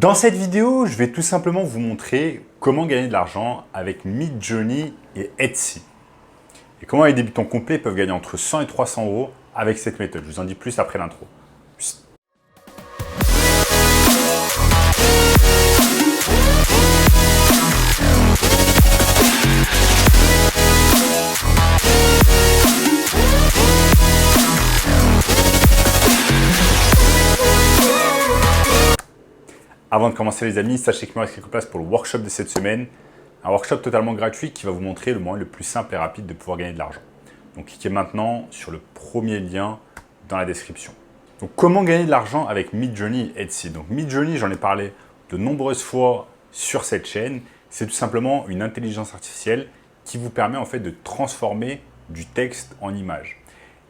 Dans cette vidéo, je vais tout simplement vous montrer comment gagner de l'argent avec Midjourney et Etsy. Et comment les débutants complets peuvent gagner entre 100 et 300 euros avec cette méthode. Je vous en dis plus après l'intro. Avant de commencer les amis, sachez qu'il me reste quelques places pour le workshop de cette semaine. Un workshop totalement gratuit qui va vous montrer le moyen le plus simple et rapide de pouvoir gagner de l'argent. Donc cliquez maintenant sur le premier lien dans la description. Donc comment gagner de l'argent avec Midjourney et Etsy. Donc Midjourney, j'en ai parlé de nombreuses fois sur cette chaîne. C'est tout simplement une intelligence artificielle qui vous permet en fait de transformer du texte en image.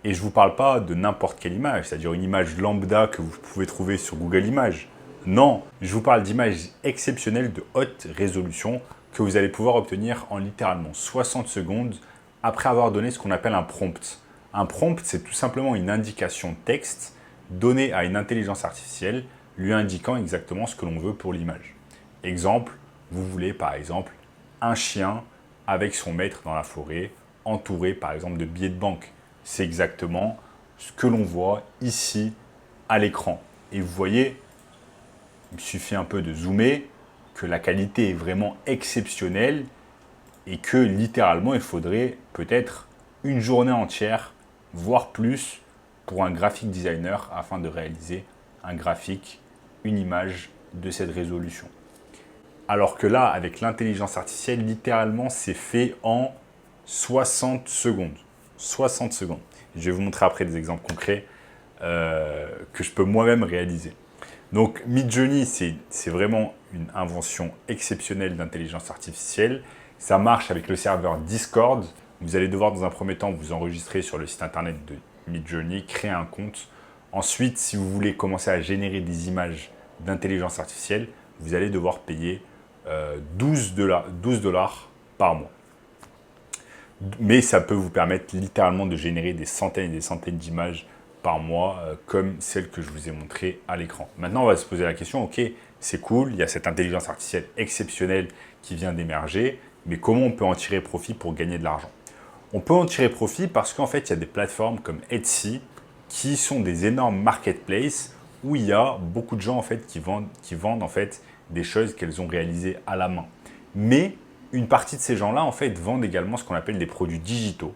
Et je ne vous parle pas de n'importe quelle image, c'est-à-dire une image lambda que vous pouvez trouver sur Google Images. Non, je vous parle d'images exceptionnelles de haute résolution que vous allez pouvoir obtenir en littéralement 60 secondes après avoir donné ce qu'on appelle un prompt. Un prompt, c'est tout simplement une indication texte donnée à une intelligence artificielle lui indiquant exactement ce que l'on veut pour l'image. Exemple, vous voulez par exemple un chien avec son maître dans la forêt, entouré par exemple de billets de banque. C'est exactement ce que l'on voit ici à l'écran. Et vous voyez, il suffit un peu de zoomer, que la qualité est vraiment exceptionnelle et que littéralement il faudrait peut-être une journée entière, voire plus, pour un graphic designer afin de réaliser un graphique, une image de cette résolution. Alors que là, avec l'intelligence artificielle, littéralement, c'est fait en 60 secondes. 60 secondes. Je vais vous montrer après des exemples concrets que je peux moi-même réaliser. Donc Midjourney, c'est vraiment une invention exceptionnelle d'intelligence artificielle. Ça marche avec le serveur Discord. Vous allez devoir dans un premier temps vous enregistrer sur le site internet de Midjourney, créer un compte. Ensuite, si vous voulez commencer à générer des images d'intelligence artificielle, vous allez devoir payer 12 dollars par mois. Mais ça peut vous permettre littéralement de générer des centaines et des centaines d'images par mois, comme celle que je vous ai montrée à l'écran. Maintenant, on va se poser la question, ok, c'est cool, il y a cette intelligence artificielle exceptionnelle qui vient d'émerger, mais comment on peut en tirer profit pour gagner de l'argent? On peut en tirer profit parce qu'en fait, il y a des plateformes comme Etsy qui sont des énormes marketplaces où il y a beaucoup de gens en fait, qui vendent en fait, des choses qu'elles ont réalisées à la main. Mais une partie de ces gens-là en fait, vendent également ce qu'on appelle des produits digitaux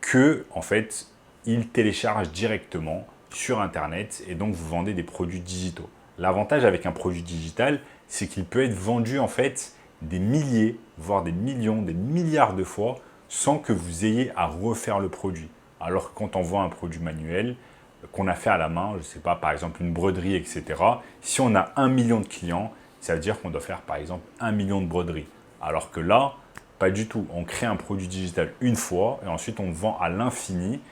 que en fait, ils téléchargent directement sur Internet et donc vous vendez des produits digitaux. L'avantage avec un produit digital, c'est qu'il peut être vendu en fait des milliers, voire des millions, des milliards de fois sans que vous ayez à refaire le produit. Alors que quand on vend un produit manuel qu'on a fait à la main, je ne sais pas, par exemple une broderie, etc. Si on a 1 million de clients, ça veut dire qu'on doit faire par exemple 1 million de broderies. Alors que là, pas du tout. On crée un produit digital une fois et ensuite on vend à l'infini.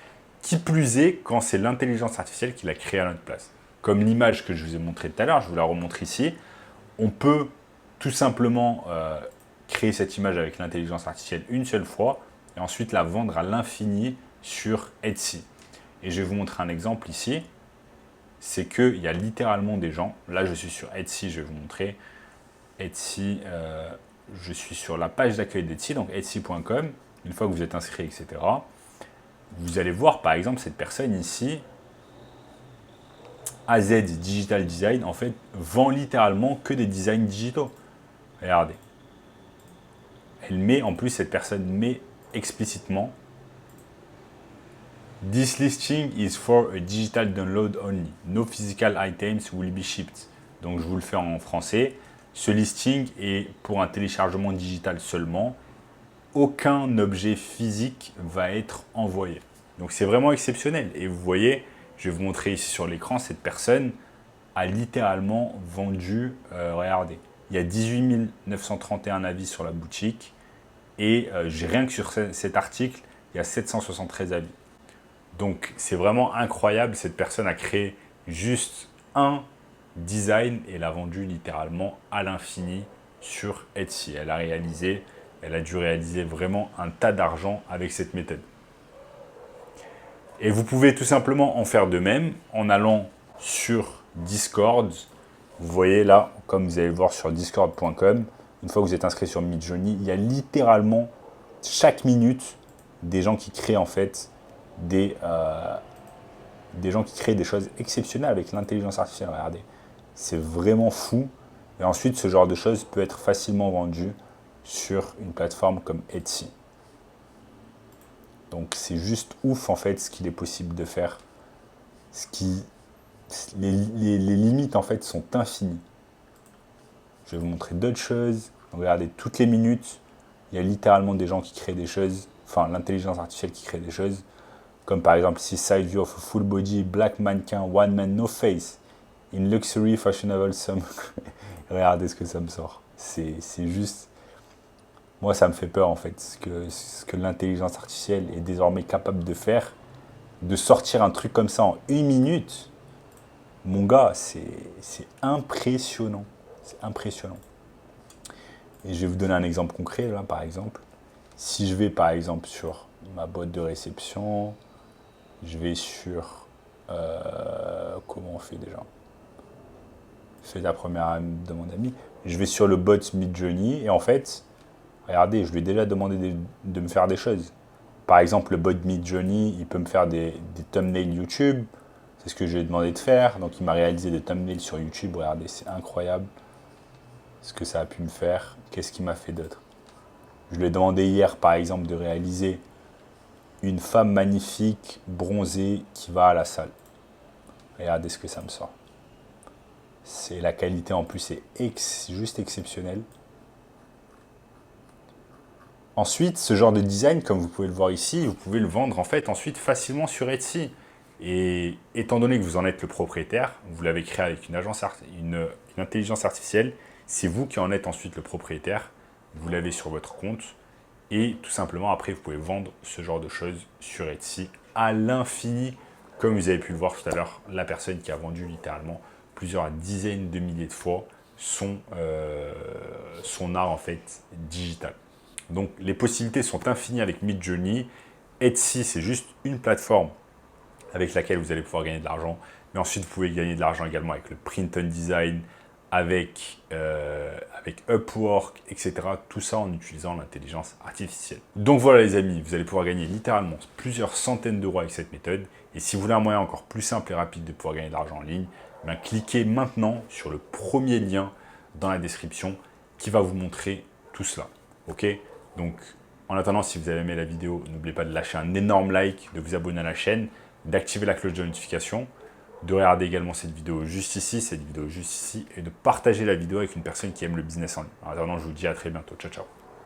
Qui plus est, quand c'est l'intelligence artificielle qui l'a créé à notre place. Comme l'image que je vous ai montrée tout à l'heure, je vous la remontre ici. On peut tout simplement créer cette image avec l'intelligence artificielle une seule fois et ensuite la vendre à l'infini sur Etsy. Et je vais vous montrer un exemple ici. C'est qu'il y a littéralement des gens. Là, je suis sur Etsy, je vais vous montrer. Etsy, je suis sur la page d'accueil d'Etsy, donc etsy.com. Une fois que vous êtes inscrit, etc., vous allez voir par exemple cette personne ici, AZ Digital Design, en fait, vend littéralement que des designs digitaux. Regardez. Elle met, en plus, cette personne met explicitement « This listing is for a digital download only. No physical items will be shipped. » Donc, je vous le fais en français. Ce listing est pour un téléchargement digital seulement. Aucun objet physique va être envoyé. Donc c'est vraiment exceptionnel. Et vous voyez, je vais vous montrer ici sur l'écran, cette personne a littéralement vendu, regardez, il y a 18 931 avis sur la boutique et rien que sur cet article, il y a 773 avis. Donc c'est vraiment incroyable, cette personne a créé juste un design et l'a vendu littéralement à l'infini sur Etsy. Elle a dû réaliser vraiment un tas d'argent avec cette méthode. Et vous pouvez tout simplement en faire de même en allant sur Discord Vous voyez là, comme vous allez le voir sur discord.com, une fois que vous êtes inscrit sur Midjourney, il y a littéralement chaque minute des gens qui créent en fait des gens qui créent des choses exceptionnelles avec l'intelligence artificielle. Regardez, c'est vraiment fou. Et ensuite, ce genre de choses peut être facilement vendu sur une plateforme comme Etsy. Donc c'est juste ouf en fait ce qu'il est possible de faire. Les limites en fait sont infinies. Je vais vous montrer d'autres choses. Donc, regardez, toutes les minutes, il y a littéralement des gens qui créent des choses, enfin l'intelligence artificielle qui crée des choses, comme par exemple ici, side view of a full body, black mannequin, one man, no face, in luxury, fashionable, some. Regardez ce que ça me sort. C'est juste... Moi, ça me fait peur en fait, ce que l'intelligence artificielle est désormais capable de faire, de sortir un truc comme ça en une minute. Mon gars, c'est impressionnant. C'est impressionnant. Et je vais vous donner un exemple concret, là, par exemple. Si je vais, par exemple, sur ma boîte de réception, je vais sur... comment on fait déjà? C'est la première de mon ami. Je vais sur le bot Midjourney et en fait, regardez, je lui ai déjà demandé de me faire des choses. Par exemple, le bot Midjourney, il peut me faire des thumbnails YouTube. C'est ce que je lui ai demandé de faire. Donc, il m'a réalisé des thumbnails sur YouTube. Regardez, c'est incroyable ce que ça a pu me faire. Qu'est-ce qu'il m'a fait d'autre? Je lui ai demandé hier, par exemple, de réaliser une femme magnifique, bronzée, qui va à la salle. Regardez ce que ça me sort. C'est la qualité en plus est juste exceptionnelle. Ensuite, ce genre de design, comme vous pouvez le voir ici, vous pouvez le vendre en fait ensuite facilement sur Etsy. Et étant donné que vous en êtes le propriétaire, vous l'avez créé avec une intelligence artificielle, c'est vous qui en êtes ensuite le propriétaire, vous l'avez sur votre compte et tout simplement après vous pouvez vendre ce genre de choses sur Etsy à l'infini. Comme vous avez pu le voir tout à l'heure, la personne qui a vendu littéralement plusieurs dizaines de milliers de fois son art en fait digital. Donc les possibilités sont infinies avec Midjourney. Etsy, c'est juste une plateforme avec laquelle vous allez pouvoir gagner de l'argent. Mais ensuite, vous pouvez gagner de l'argent également avec le print and design, avec Upwork, etc. Tout ça en utilisant l'intelligence artificielle. Donc voilà les amis, vous allez pouvoir gagner littéralement plusieurs centaines d'euros avec cette méthode. Et si vous voulez un moyen encore plus simple et rapide de pouvoir gagner de l'argent en ligne, ben, cliquez maintenant sur le premier lien dans la description qui va vous montrer tout cela. Ok? Donc, en attendant, si vous avez aimé la vidéo, n'oubliez pas de lâcher un énorme like, de vous abonner à la chaîne, d'activer la cloche de notification, de regarder également cette vidéo juste ici, et de partager la vidéo avec une personne qui aime le business en ligne. En attendant, je vous dis à très bientôt. Ciao, ciao.